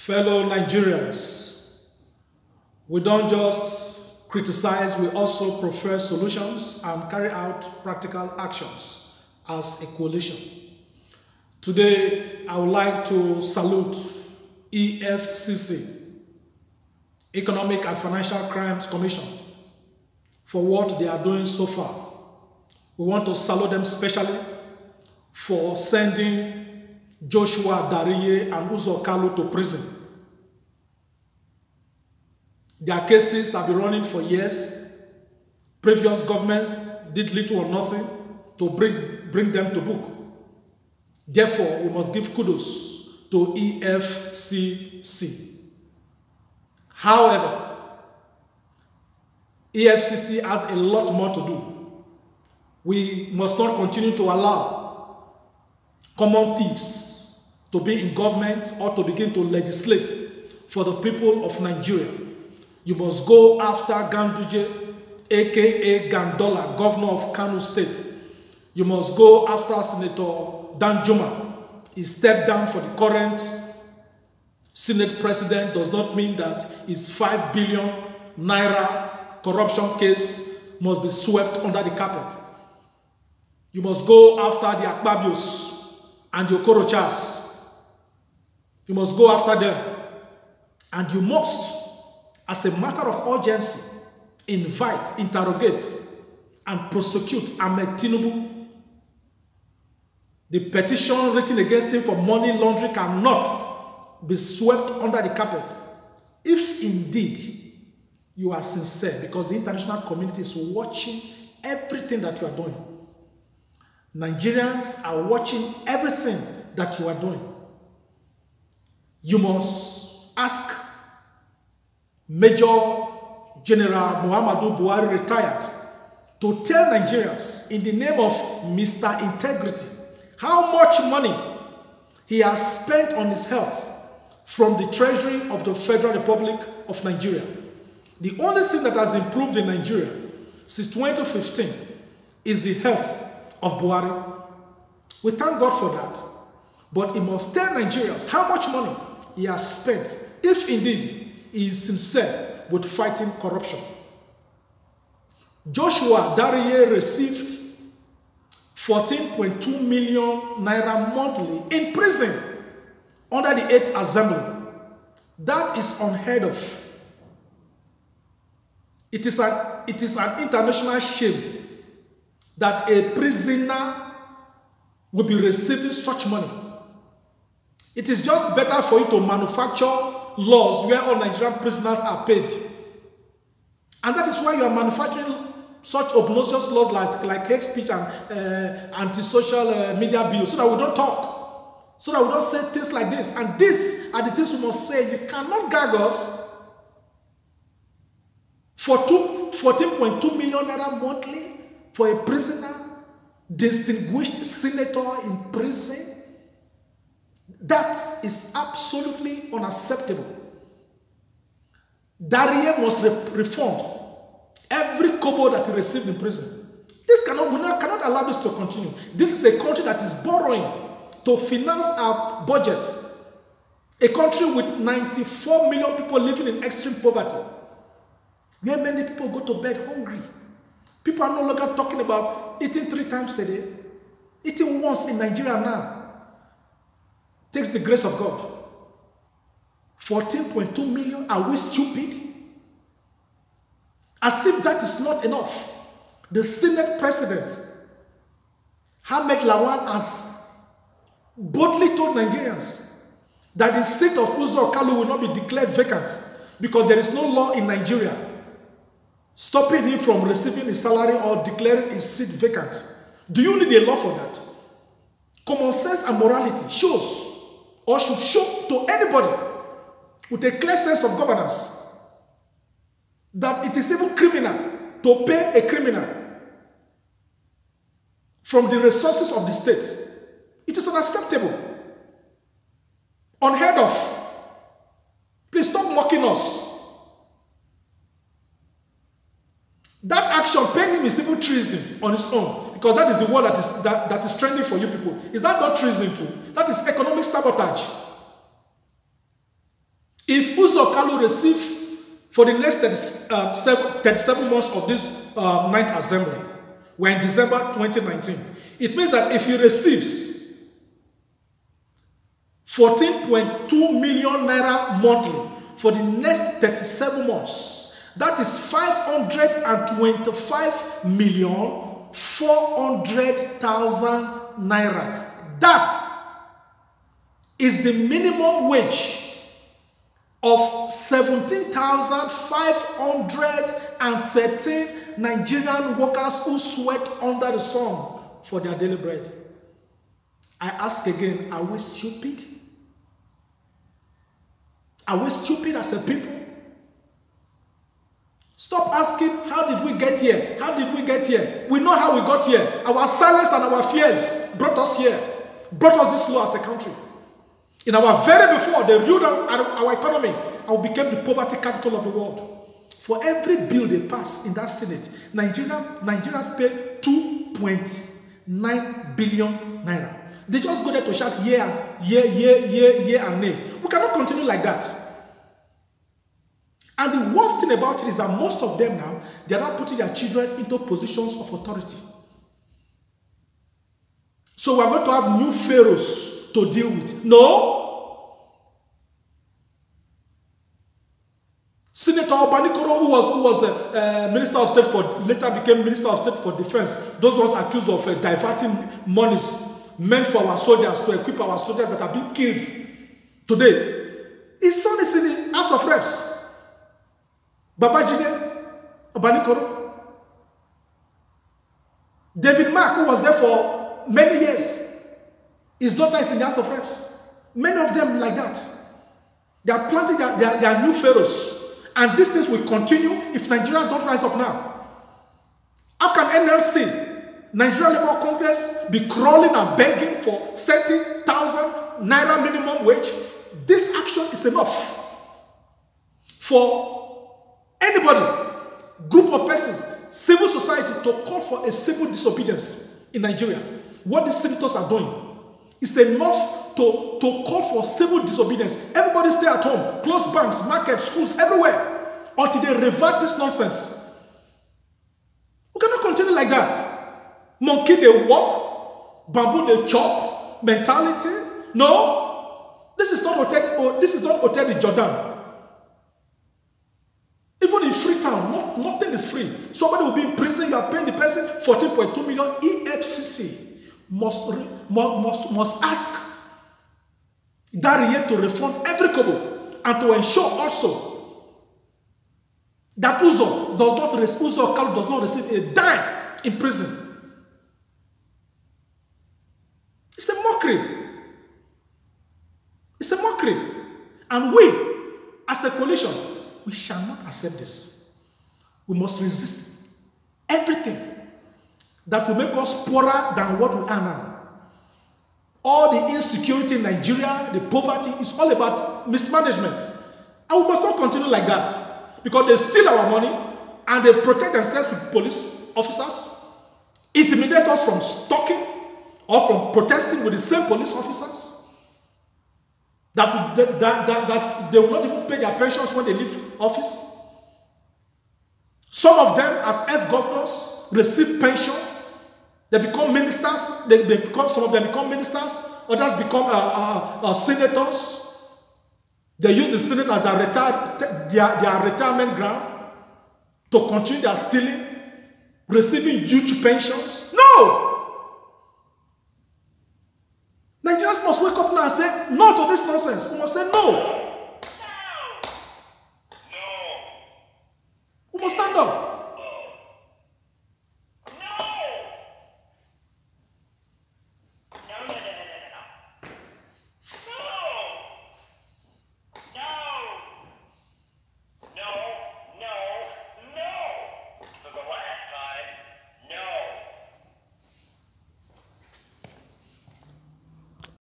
Fellow Nigerians, we don't just criticize, we also prefer solutions and carry out practical actions as a coalition. Today, I would like to salute EFCC, Economic and Financial Crimes Commission, for what they are doing so far. We want to salute them specially for sending Joshua Dariye and Uzo Kalu to prison. Their cases have been running for years. Previous governments did little or nothing to bring them to book. Therefore, we must give kudos to EFCC. However, EFCC has a lot more to do. We must not continue to allow common thieves to be in government or to begin to legislate for the people of Nigeria. You must go after Ganduje, aka Gandola, governor of Kano State. You must go after Senator Danjuma. He stepped down for the current Senate president. Does not mean that his 5 billion naira corruption case must be swept under the carpet. You must go after the Akpabios and the Okorochas. You must go after them. And you must, as a matter of urgency, invite, interrogate, and prosecute Ahmed Tinubu. The petition written against him for money laundering cannot be swept under the carpet. If indeed you are sincere, because the international community is watching everything that you are doing. Nigerians are watching everything that you are doing. You must ask Major General Muhammadu Buhari, retired, to tell Nigerians in the name of Mr. Integrity how much money he has spent on his health from the treasury of the Federal Republic of Nigeria. The only thing that has improved in Nigeria since 2015 is the health of Buhari. We thank God for that. But he must tell Nigerians how much money he has spent, if indeed he is sincere with fighting corruption. Joshua Dariye received 14.2 million naira monthly in prison under the 8th Assembly. That is unheard of. It is an international shame that a prisoner will be receiving such money. It is just better for you to manufacture laws where all Nigerian prisoners are paid. And that is why you are manufacturing such obnoxious laws like hate speech and anti-social media bills, so that we don't talk, so that we don't say things like this. And these are the things we must say. You cannot gag us for 14.2 million naira monthly for a prisoner, distinguished senator in prison. That is absolutely unacceptable. Dariye must refund every kobo that he received in prison. We cannot allow this to continue. This is a country that is borrowing to finance our budget. A country with 94 million people living in extreme poverty, where many people go to bed hungry. People are no longer talking about eating 3 times a day. Eating once in Nigeria now takes the grace of God. 14.2 million, are we stupid? As if that is not enough, the Senate President, Ahmed Lawan, has boldly told Nigerians that the seat of Uzo Kalu will not be declared vacant because there is no law in Nigeria stopping him from receiving his salary or declaring his seat vacant. Do you need a law for that? Common sense and morality shows, or should show to anybody with a clear sense of governance, that it is even criminal to pay a criminal from the resources of the state. It is unacceptable. Unheard of. Please stop mocking us. That action, paying him, is even treason on its own, because that is the word that is trending for you people. Is that not treason too? That is economic sabotage. If Uzo Kalu receive for the next 37 months of this 9th assembly, we're in December 2019, it means that if he receives 14.2 million naira monthly for the next 37 months, that is 525,400,000 naira. That is the minimum wage of 17,513 Nigerian workers who sweat under the sun for their daily bread. I ask again, are we stupid? Are we stupid as a people? Stop asking, how did we get here? How did we get here? We know how we got here. Our silence and our fears brought us here, brought us this low as a country. In our very before, they ruled our economy and we became the poverty capital of the world. For every bill they pass in that Senate, Nigerians pay 2.9 billion naira. They just go there to shout yeah and nay. We cannot continue like that. And the worst thing about it is that most of them now, they are not putting their children into positions of authority. So we are going to have new pharaohs to deal with. No. Senator Obanikoro, who was Minister of State for, later became Minister of State for Defense, those ones accused of diverting monies meant for our soldiers to equip our soldiers that are being killed today. His son is in the House of Reps. Babajide Obanikoro. David Mark, who was there for many years, his daughter is in the House of Reps. Many of them like that. They are planting their new pharaohs. And these things will continue if Nigerians don't rise up now. How can NLC, Nigerian Labour Congress, be crawling and begging for 30,000 naira minimum wage? This action is enough for anybody, group of persons, civil society to call for a civil disobedience in Nigeria. What these senators are doing is enough to call for civil disobedience. Everybody stay at home, close banks, markets, schools, everywhere, until they revert this nonsense. We cannot continue like that. Monkey they walk, bamboo they chop mentality. No, this is not Hotel de Jordan. Even in Freetown, nothing is free. Somebody will be in prison, you are paying the person 14.2 million. EFCC must ask Dariye to refund every kobo and to ensure also that Uzo Kalu does not receive a dime in prison. It's a mockery. It's a mockery. And we, as a coalition, we shall not accept this. We must resist everything that will make us poorer than what we are now. All the insecurity in Nigeria, the poverty, is all about mismanagement. And we must not continue like that. Because they steal our money and they protect themselves with police officers, intimidate us from stalking or from protesting with the same police officers. That they will not even pay their pensions when they leave office. Some of them, as ex-governors, receive pension. They become ministers. Some of them become ministers. Others become senators. They use the Senate as their retirement ground to continue their stealing, receiving huge pensions. No!